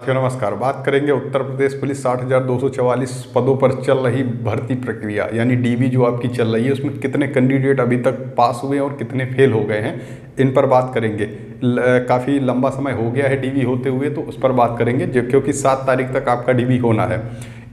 नमस्कार। बात करेंगे उत्तर प्रदेश पुलिस 60,244 पदों पर चल रही भर्ती प्रक्रिया यानी डीबी जो आपकी चल रही है उसमें कितने कैंडिडेट अभी तक पास हुए हैं और कितने फेल हो गए हैं, इन पर बात करेंगे। काफ़ी लंबा समय हो गया है डीबी होते हुए, तो उस पर बात करेंगे क्योंकि 7 तारीख तक आपका डीबी होना है।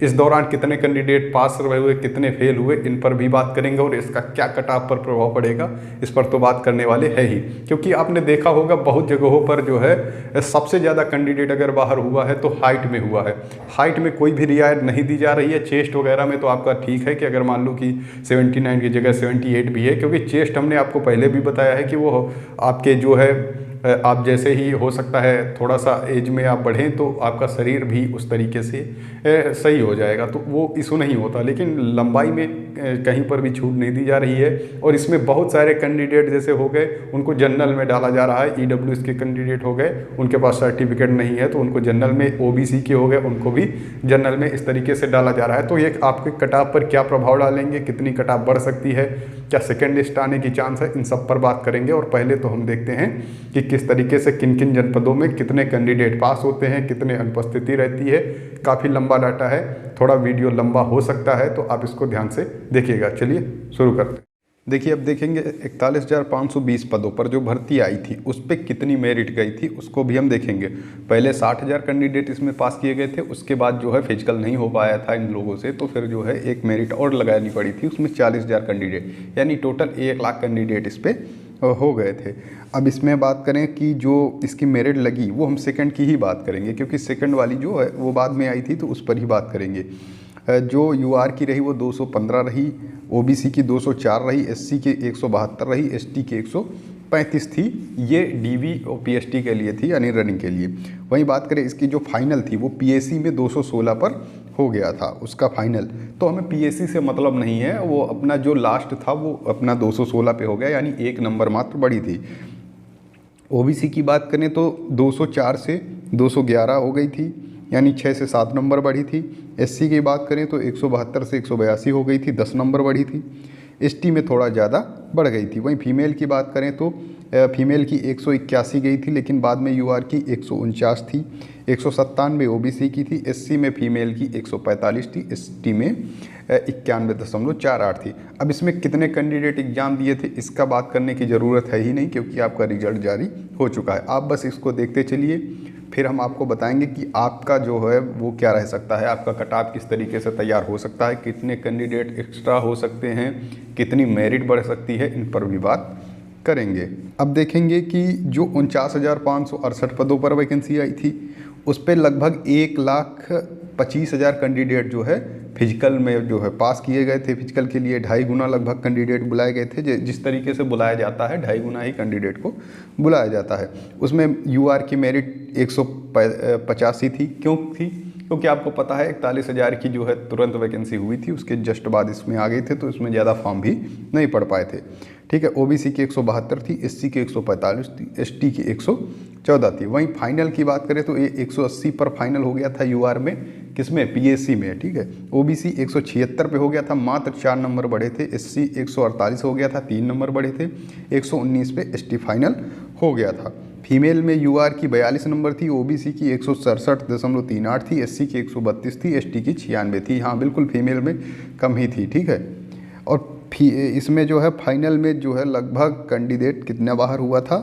इस दौरान कितने कैंडिडेट पास हुए, कितने फेल हुए, इन पर भी बात करेंगे और इसका क्या कट ऑफ पर प्रभाव पड़ेगा इस पर तो बात करने वाले हैं ही। क्योंकि आपने देखा होगा बहुत जगहों पर जो है सबसे ज़्यादा कैंडिडेट अगर बाहर हुआ है तो हाइट में हुआ है। हाइट में कोई भी रियायत नहीं दी जा रही है। चेस्ट वगैरह में तो आपका ठीक है कि अगर मान लो कि 79 की जगह 78 भी है, क्योंकि चेस्ट हमने आपको पहले भी बताया है कि वो आपके जो है आप जैसे ही हो सकता है थोड़ा सा एज में आप बढ़ें तो आपका शरीर भी उस तरीके से सही हो जाएगा, तो वो इशू नहीं होता। लेकिन लंबाई में कहीं पर भी छूट नहीं दी जा रही है और इसमें बहुत सारे कैंडिडेट जैसे हो गए उनको जनरल में डाला जा रहा है। ईडब्ल्यूएस के कैंडिडेट हो गए, उनके पास सर्टिफिकेट नहीं है तो उनको जनरल में, ओबीसी के हो गए उनको भी जनरल में इस तरीके से डाला जा रहा है। तो ये आपके कटाव पर क्या प्रभाव डालेंगे, कितनी कटाव बढ़ सकती है, क्या सेकेंड लिस्ट आने की चांस है, इन सब पर बात करेंगे। और पहले तो हम देखते हैं कि किस तरीके से किन किन जनपदों में कितने कैंडिडेट पास होते हैं, कितने अनुपस्थिति रहती है। काफ़ी लंबा डाटा है, थोड़ा वीडियो लंबा हो सकता है तो आप इसको ध्यान से देखिएगा। चलिए शुरू करते हैं। देखिए अब देखेंगे 41,520 पदों पर जो भर्ती आई थी उस पर कितनी मेरिट गई थी उसको भी हम देखेंगे। पहले 60,000 कैंडिडेट इसमें पास किए गए थे, उसके बाद जो है फिजिकल नहीं हो पाया था इन लोगों से, तो फिर जो है एक मेरिट और लगानी पड़ी थी, उसमें 40,000 कैंडिडेट यानी टोटल 1 लाख कैंडिडेट इस पर हो गए थे। अब इसमें बात करें कि जो इसकी मेरिट लगी वो हम सेकंड की ही बात करेंगे, क्योंकि सेकंड वाली जो है वो बाद में आई थी तो उस पर ही बात करेंगे। जो यूआर की रही वो 215 रही, ओबीसी की 204 रही, एससी की 172 रही, एसटी की 135 थी। ये डीवी और पीएसटी के लिए थी यानी रनिंग के लिए। वहीं बात करें इसकी जो फाइनल थी वो पीएसी में 216 पर हो गया था उसका फाइनल। तो हमें पीएसी से मतलब नहीं है, वो अपना जो लास्ट था वो अपना 216 पे हो गया यानी 1 नंबर मात्र बढ़ी थी। ओबीसी की बात करें तो 204 से 211 हो गई थी यानी 6 से 7 नंबर बढ़ी थी। एससी की बात करें तो 172 से 182 हो गई थी, 10 नंबर बढ़ी थी। एसटी में थोड़ा ज़्यादा बढ़ गई थी। वहीं फीमेल की बात करें तो फीमेल की 181 गई थी, लेकिन बाद में यूआर की 149 थी, 197 ओबीसी की थी, एससी में फीमेल की 145 थी, एसटी में 91.48 थी। अब इसमें कितने कैंडिडेट एग्जाम दिए थे इसका बात करने की ज़रूरत है ही नहीं, क्योंकि आपका रिजल्ट जारी हो चुका है। आप बस इसको देखते चलिए, फिर हम आपको बताएंगे कि आपका जो है वो क्या रह सकता है, आपका कट ऑफ किस तरीके से तैयार हो सकता है, कितने कैंडिडेट एक्स्ट्रा हो सकते हैं, कितनी मेरिट बढ़ सकती है, इन पर भी बात करेंगे। अब देखेंगे कि जो 49,568 पदों पर वैकेंसी आई थी उस पर लगभग 1,25,000 कैंडिडेट जो है फिजिकल में जो है पास किए गए थे। फिजिकल के लिए 2.5 गुना लगभग कैंडिडेट बुलाए गए थे। जिस तरीके से बुलाया जाता है 2.5 गुना ही कैंडिडेट को बुलाया जाता है। उसमें यूआर की मेरिट 185 थी। क्यों थी? क्योंकि आपको पता है 41,000 की जो है तुरंत वैकेंसी हुई थी, उसके जस्ट बाद इसमें आ गए थे तो इसमें ज़्यादा फॉर्म भी नहीं पढ़ पाए थे। ठीक है, ओबीसी की 172 थी, एससी की 145 थी, एसटी की 114 थी। वहीं फाइनल की बात करें तो ये 180 पर फाइनल हो गया था यूआर में, किसमें? पीएससी में। ठीक है, ओबीसी 176 पे हो गया था, मात्र 4 नंबर बढ़े थे। एससी 148 हो गया था, 3 नंबर बढ़े थे। 119 पे एसटी फाइनल हो गया था। फीमेल में यूआर की 42 नंबर थी, ओबीसी की 167.38 थी, एससी की 132 थी, एसटी की 96 थी। हाँ बिल्कुल, फीमेल में कम ही थी। ठीक है, और इसमें जो है फाइनल में जो है लगभग कैंडिडेट कितना बाहर हुआ था?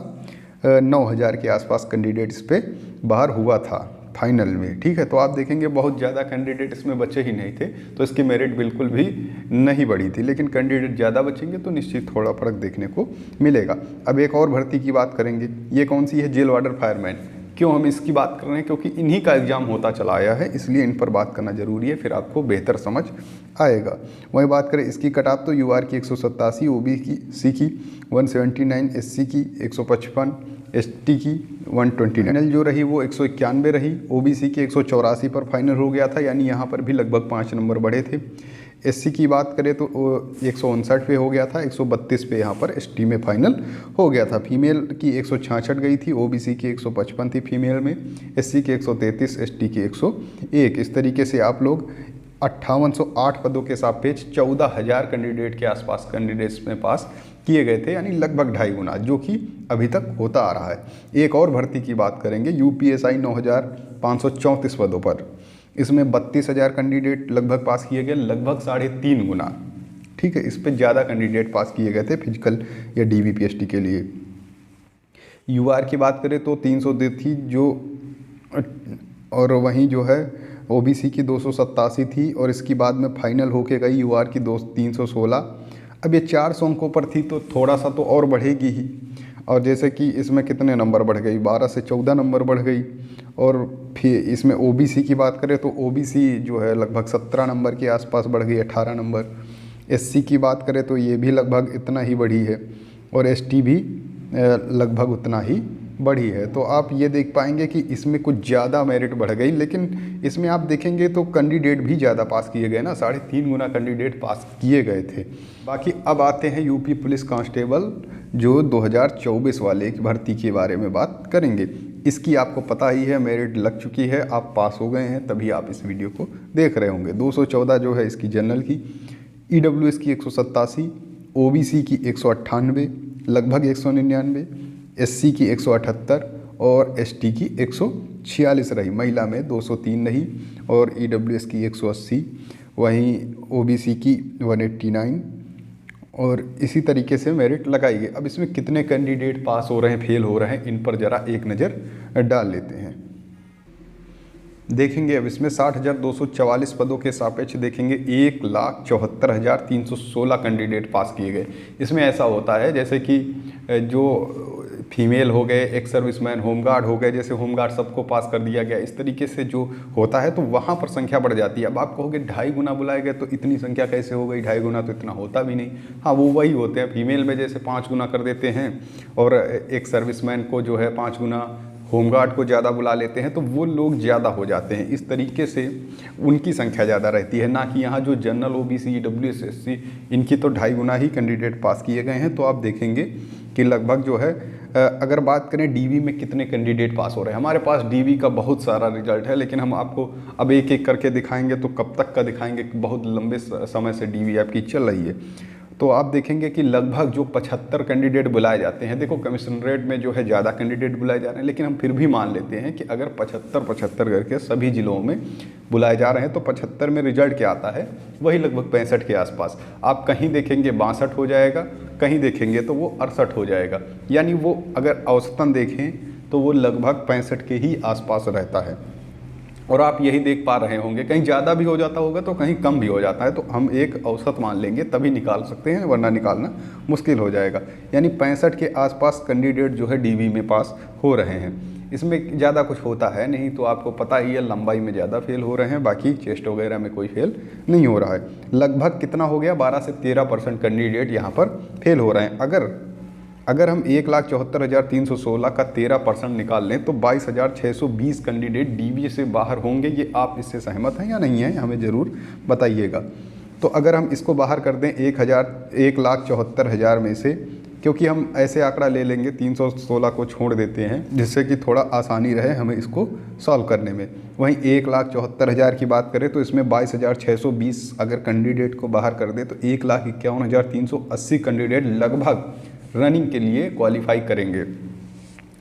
9,000 के आसपास कैंडिडेट इस पर बाहर हुआ था फाइनल में। ठीक है, तो आप देखेंगे बहुत ज़्यादा कैंडिडेट इसमें बचे ही नहीं थे, तो इसकी मेरिट बिल्कुल भी नहीं बढ़ी थी। लेकिन कैंडिडेट ज़्यादा बचेंगे तो निश्चित थोड़ा फर्क देखने को मिलेगा। अब एक और भर्ती की बात करेंगे। ये कौन सी है? Jail warder fireman. क्यों हम इसकी बात कर रहे हैं? क्योंकि इन्हीं का एग्जाम होता चला आया है, इसलिए इन पर बात करना जरूरी है, फिर आपको बेहतर समझ आएगा। वहीं बात करें इसकी कट ऑफ तो यूआर की 187, ओबीसी की 179, एससी की 155, एसटी की 129। फाइनल जो रही वो 191 रही। ओबीसी की 184 पर फाइनल हो गया था, यानी यहाँ पर भी लगभग 5 नंबर बढ़े थे। एससी की बात करें तो 159 पे हो गया था, 132 पे यहाँ पर एसटी में फाइनल हो गया था। फीमेल की 166 गई थी, ओबीसी की 155 थी फीमेल में, एससी की 133, एसटी की 101। इस तरीके से आप लोग 5808 पदों के सापेक्ष 14,000 कैंडिडेट के आसपास कैंडिडेट्स में पास किए गए थे, यानी लगभग 2.5 गुना, जो कि अभी तक होता आ रहा है। एक और भर्ती की बात करेंगे, यूपीएसआई 9,534 पदों पर, इसमें 32,000 कैंडिडेट लगभग पास किए गए, लगभग 3.5 गुना। ठीक है, इस पर ज़्यादा कैंडिडेट पास किए गए थे फिजिकल या डीवीपीएसटी के लिए। यूआर की बात करें तो 302 थी जो, और वहीं जो है ओबीसी की 287 थी, और इसकी बाद में फाइनल होके गई यूआर की 316। अब ये 400 अंकों पर थी तो थोड़ा सा तो और बढ़ेगी ही, और जैसे कि इसमें कितने नंबर बढ़ गई, 12 से 14 नंबर बढ़ गई। और फिर इसमें ओबीसी की बात करें तो ओबीसी जो है लगभग 17 नंबर के आसपास बढ़ गई, 18 नंबर। एससी की बात करें तो ये भी लगभग इतना ही बढ़ी है, और एसटी भी लगभग उतना ही बढ़ी है। तो आप ये देख पाएंगे कि इसमें कुछ ज़्यादा मेरिट बढ़ गई, लेकिन इसमें आप देखेंगे तो कैंडिडेट भी ज़्यादा पास किए गए ना, 3.5 गुना कैंडिडेट पास किए गए थे। बाकी अब आते हैं यूपी पुलिस कांस्टेबल जो 2024 वाले की भर्ती के बारे में बात करेंगे। इसकी आपको पता ही है, मेरिट लग चुकी है, आप पास हो गए हैं तभी आप इस वीडियो को देख रहे होंगे। 214 जो है इसकी जनरल की, ईडब्ल्यूएस की 187, ओबीसी की 198, लगभग 199, एससी की 178 और एसटी की 146 रही। महिला में 203 रही और ईडब्ल्यूएस की 180, वहीं ओबीसी की 189, और इसी तरीके से मेरिट लगाई गई। अब इसमें कितने कैंडिडेट पास हो रहे हैं, फेल हो रहे हैं, इन पर ज़रा एक नज़र डाल लेते हैं। देखेंगे अब इसमें 60,244 पदों के सापेक्ष देखेंगे 1,74,316 कैंडिडेट पास किए गए। इसमें ऐसा होता है जैसे कि जो फीमेल हो गए, एक्स सर्विसमैन, होमगार्ड हो गए, जैसे होमगार्ड सबको पास कर दिया गया, इस तरीके से जो होता है तो वहाँ पर संख्या बढ़ जाती है। अब आप कहोगे 2.5 गुना बुलाए गए तो इतनी संख्या कैसे हो गई, 2.5 गुना तो इतना होता भी नहीं। हाँ, वो वही होते हैं, फीमेल में जैसे 5 गुना कर देते हैं, और एक सर्विसमैन को जो है 5 गुना, होमगार्ड को ज़्यादा बुला लेते हैं, तो वो लोग ज़्यादा हो जाते हैं। इस तरीके से उनकी संख्या ज़्यादा रहती है, ना कि यहाँ जो जनरल ओबीसी ईडब्ल्यूएस एससी इनकी तो 2.5 गुना ही कैंडिडेट पास किए गए हैं। तो आप देखेंगे कि लगभग जो है, अगर बात करें डीवी में कितने कैंडिडेट पास हो रहे हैं, हमारे पास डीवी का बहुत सारा रिजल्ट है, लेकिन हम आपको अब एक एक करके दिखाएंगे तो कब तक का दिखाएंगे, बहुत लंबे समय से डीवी आपकी चल रही है। तो आप देखेंगे कि लगभग जो 75 कैंडिडेट बुलाए जाते हैं, देखो कमिश्नरेट में जो है ज़्यादा कैंडिडेट बुलाए जा रहे हैं, लेकिन हम फिर भी मान लेते हैं कि अगर 75 करके सभी ज़िलों में बुलाए जा रहे हैं तो 75 में रिजल्ट क्या आता है, वही लगभग 65 के आसपास। आप कहीं देखेंगे 62 हो जाएगा, कहीं देखेंगे तो वो 68 हो जाएगा, यानी वो अगर औसतन देखें तो वो लगभग 65 के ही आसपास रहता है। और आप यही देख पा रहे होंगे, कहीं ज़्यादा भी हो जाता होगा तो कहीं कम भी हो जाता है, तो हम एक औसत मान लेंगे तभी निकाल सकते हैं, वरना निकालना मुश्किल हो जाएगा। यानी 65 के आसपास कैंडिडेट जो है डीवी में पास हो रहे हैं। इसमें ज़्यादा कुछ होता है नहीं, तो आपको पता ही है लंबाई में ज़्यादा फेल हो रहे हैं, बाकी चेस्ट वगैरह में कोई फेल नहीं हो रहा है। लगभग कितना हो गया, 12 से 13% कैंडिडेट यहाँ पर फेल हो रहे हैं। अगर हम 1,74,316 का 13% निकाल लें तो 22,620 कैंडिडेट डीवी से बाहर होंगे। ये आप इससे सहमत हैं या नहीं हैं, हमें ज़रूर बताइएगा। तो अगर हम इसको बाहर कर दें 1,74,000 में से, क्योंकि हम ऐसे आंकड़ा ले लेंगे, 316 को छोड़ देते हैं जिससे कि थोड़ा आसानी रहे हमें इसको सॉल्व करने में। वहीं 1,74,000 की बात करें तो इसमें 22,620 अगर कैंडिडेट को बाहर कर दें तो 1,51,380 कैंडिडेट लगभग रनिंग के लिए क्वालिफाई करेंगे।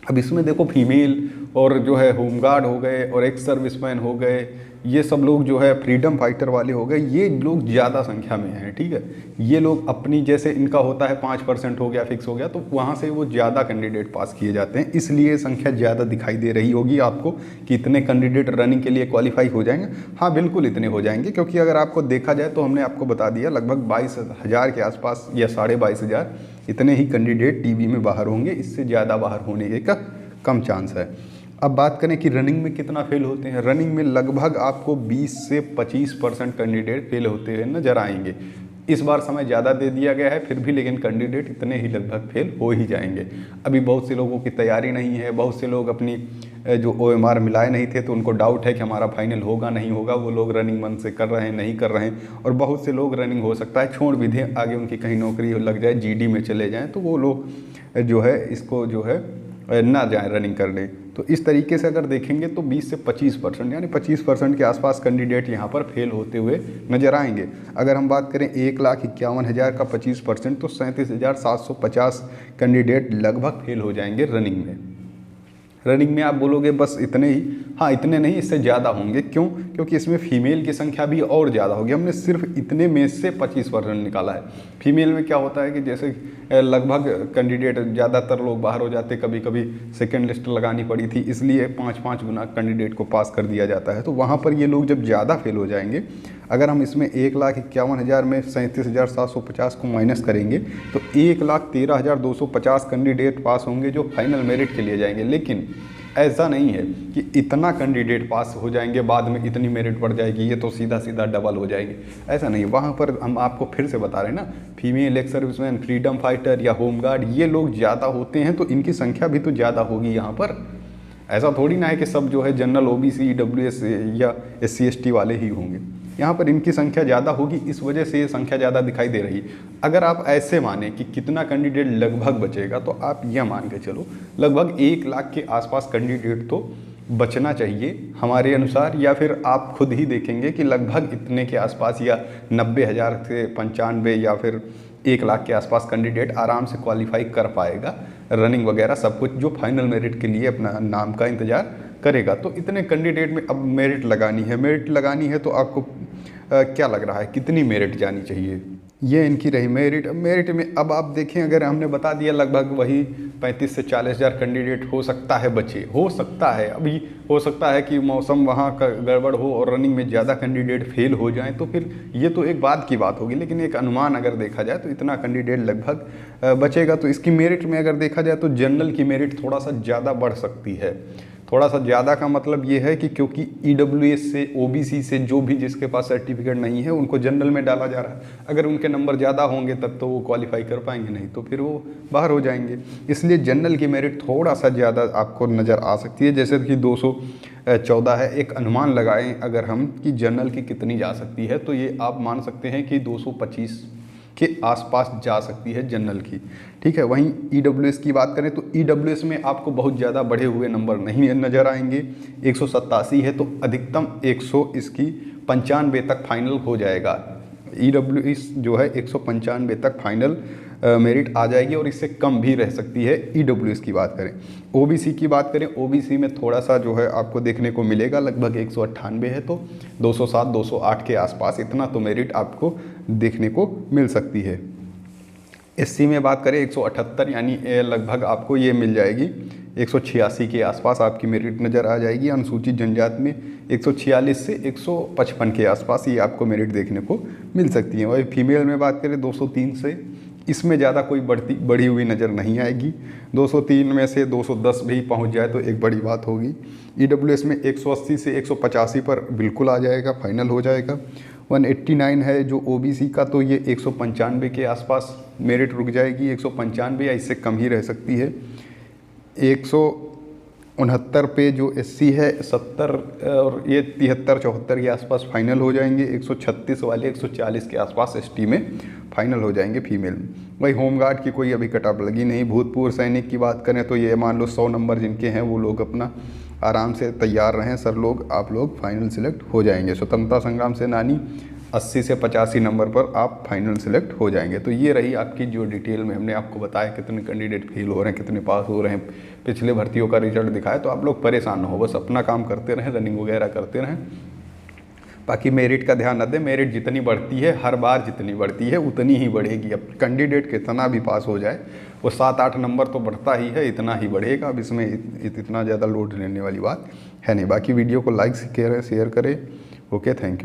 अब इसमें देखो फीमेल और जो है होमगार्ड हो गए और एक्स सर्विसमैन हो गए, ये सब लोग जो है फ्रीडम फाइटर वाले हो गए, ये लोग ज़्यादा संख्या में हैं। ठीक है, ये लोग अपनी जैसे इनका होता है 5% हो गया, फिक्स हो गया, तो वहाँ से वो ज़्यादा कैंडिडेट पास किए जाते हैं, इसलिए संख्या ज़्यादा दिखाई दे रही होगी आपको कि इतने कैंडिडेट रनिंग के लिए क्वालिफाई हो जाएंगे। हाँ बिल्कुल इतने हो जाएंगे, क्योंकि अगर आपको देखा जाए तो हमने आपको बता दिया लगभग 22,000 के आसपास या 22,500 इतने ही कैंडिडेट टीवी में बाहर होंगे, इससे ज़्यादा बाहर होने का कम चांस है। अब बात करें कि रनिंग में कितना फेल होते हैं, रनिंग में लगभग आपको 20 से 25% कैंडिडेट फेल होते हुए नजर आएंगे। इस बार समय ज़्यादा दे दिया गया है फिर भी, लेकिन कैंडिडेट इतने ही लगभग फेल हो ही जाएंगे। अभी बहुत से लोगों की तैयारी नहीं है, बहुत से लोग अपनी जो OMR मिलाए नहीं थे तो उनको डाउट है कि हमारा फाइनल होगा नहीं होगा, वो लोग रनिंग मन से कर रहे हैं, नहीं कर रहे हैं। और बहुत से लोग रनिंग हो सकता है छोड़ भी दें, आगे उनकी कहीं नौकरी लग जाए, GD में चले जाएँ, तो वो लोग जो है इसको जो है ना जाएं रनिंग करने। तो इस तरीके से अगर देखेंगे तो 20 से 25% यानी 25% के आसपास कैंडिडेट यहाँ पर फेल होते हुए नजर आएंगे। अगर हम बात करें 1,51,000 का 25% तो 37,750 कैंडिडेट लगभग फेल हो जाएंगे रनिंग में। रनिंग में आप बोलोगे बस इतने ही, हाँ इतने नहीं, इससे ज़्यादा होंगे। क्यों? क्योंकि इसमें फीमेल की संख्या भी और ज़्यादा होगी। हमने सिर्फ इतने में से 25% निकाला है। फीमेल में क्या होता है कि जैसे लगभग कैंडिडेट ज़्यादातर लोग बाहर हो जाते, कभी कभी सेकंड लिस्ट लगानी पड़ी थी, इसलिए 5-5 गुना कैंडिडेट को पास कर दिया जाता है। तो वहाँ पर ये लोग जब ज़्यादा फेल हो जाएंगे, अगर हम इसमें 1,51,000 में 37,750 को माइनस करेंगे तो 1,13,250 कैंडिडेट पास होंगे जो फाइनल मेरिट के लिए जाएंगे। लेकिन ऐसा नहीं है कि इतना कैंडिडेट पास हो जाएंगे बाद में इतनी मेरिट बढ़ जाएगी, ये तो सीधा सीधा डबल हो जाएंगे, ऐसा नहीं। वहाँ पर हम आपको फिर से बता रहे हैं ना, female ex serviceman, freedom fighter या होमगार्ड, ये लोग ज़्यादा होते हैं तो इनकी संख्या भी तो ज़्यादा होगी यहाँ पर। ऐसा थोड़ी ना है कि सब जो है जनरल, ओबीसी, ईडब्ल्यूएस या SC ST वाले ही होंगे। यहाँ पर इनकी संख्या ज़्यादा होगी, इस वजह से ये संख्या ज़्यादा दिखाई दे रही है। अगर आप ऐसे माने कि कितना कैंडिडेट लगभग बचेगा, तो आप यह मान के चलो लगभग 1 लाख के आसपास कैंडिडेट तो बचना चाहिए हमारे अनुसार, या फिर आप खुद ही देखेंगे कि लगभग इतने के आसपास या 90,000 से 95 या फिर 1 लाख के आसपास कैंडिडेट आराम से क्वालिफाई कर पाएगा रनिंग वगैरह सब कुछ, जो फाइनल मेरिट के लिए अपना नाम का इंतज़ार करेगा। तो इतने कैंडिडेट में अब मेरिट लगानी है तो आपको क्या लग रहा है कितनी मेरिट जानी चाहिए? ये इनकी रही मेरिट। मेरिट में अब आप देखें, अगर हमने बता दिया लगभग वही 35 से 40 हज़ार कैंडिडेट हो सकता है बचे, हो सकता है, अभी हो सकता है कि मौसम वहाँ का गड़बड़ हो और रनिंग में ज़्यादा कैंडिडेट फेल हो जाएं, तो फिर ये तो एक बाद की बात होगी। लेकिन एक अनुमान अगर देखा जाए तो इतना कैंडिडेट लगभग बचेगा। तो इसकी मेरिट में अगर देखा जाए तो जनरल की मेरिट थोड़ा सा ज़्यादा बढ़ सकती है। थोड़ा सा ज़्यादा का मतलब ये है कि क्योंकि ईडब्ल्यूएस से, ओबीसी से जो भी जिसके पास सर्टिफिकेट नहीं है उनको जनरल में डाला जा रहा है। अगर उनके नंबर ज़्यादा होंगे तब तो वो क्वालिफाई कर पाएंगे, नहीं तो फिर वो बाहर हो जाएंगे। इसलिए जनरल की मेरिट थोड़ा सा ज़्यादा आपको नज़र आ सकती है, जैसे कि 214 है। एक अनुमान लगाएं अगर हम कि जनरल की कितनी जा सकती है, तो ये आप मान सकते हैं कि 225 के आसपास जा सकती है जनरल की, ठीक है। वहीं ईडब्ल्यूएस की बात करें तो ईडब्ल्यूएस में आपको बहुत ज़्यादा बढ़े हुए नंबर नहीं नज़र आएंगे। 187 है तो अधिकतम 100 इसकी 95 तक फाइनल हो जाएगा। ईडब्ल्यूएस जो है 195 तक फाइनल मेरिट आ जाएगी और इससे कम भी रह सकती है ईडब्ल्यूएस की बात करें। ओबीसी की बात करें, ओबीसी में थोड़ा सा जो है आपको देखने को मिलेगा, लगभग 198 है तो 207 208 के आसपास इतना तो मेरिट आपको देखने को मिल सकती है। एससी में बात करें 178 यानी लगभग आपको ये मिल जाएगी 186 के आसपास आपकी मेरिट नज़र आ जाएगी। अनुसूचित जनजाति में 146 से 155 के आसपास ये आपको मेरिट देखने को मिल सकती है। वही फीमेल में बात करें 203 से, इसमें ज़्यादा कोई बढ़ी हुई नज़र नहीं आएगी। 203 में से 210 भी पहुंच जाए तो एक बड़ी बात होगी। ईडब्ल्यूएस में 180 से 185 पर बिल्कुल आ जाएगा, फाइनल हो जाएगा। 189 है जो ओबीसी का, तो ये 195 के आसपास मेरिट रुक जाएगी। 195 या इससे कम ही रह सकती है। 169 पे जो एससी है 70 और ये 73 74 के आसपास फाइनल हो जाएंगे। 136 वाले 140 के आसपास एसटी में फाइनल हो जाएंगे फीमेल में। वही होमगार्ड की कोई अभी कट ऑफ लगी नहीं। भूतपूर्व सैनिक की बात करें तो ये मान लो 100 नंबर जिनके हैं वो लोग अपना आराम से तैयार रहें सर लोग, आप लोग फाइनल सेलेक्ट हो जाएंगे। स्वतंत्रता संग्राम सेनानी 80 से 85 नंबर पर आप फाइनल सेलेक्ट हो जाएंगे। तो ये रही आपकी जो डिटेल में हमने आपको बताया कितने कैंडिडेट फेल हो रहे हैं, कितने पास हो रहे हैं, पिछले भर्तियों का रिजल्ट दिखाया। तो आप लोग परेशान ना हो, बस अपना काम करते रहें, रनिंग वगैरह करते रहें। बाकी मेरिट का ध्यान न दें, मेरिट जितनी बढ़ती है हर बार जितनी बढ़ती है उतनी ही बढ़ेगी। अब कैंडिडेट कितना भी पास हो जाए वो 7-8 नंबर तो बढ़ता ही है, इतना ही बढ़ेगा। अब इसमें इतना ज़्यादा लोड लेने वाली बात है नहीं। बाकी वीडियो को लाइक शेयर करें। Okay, thank you.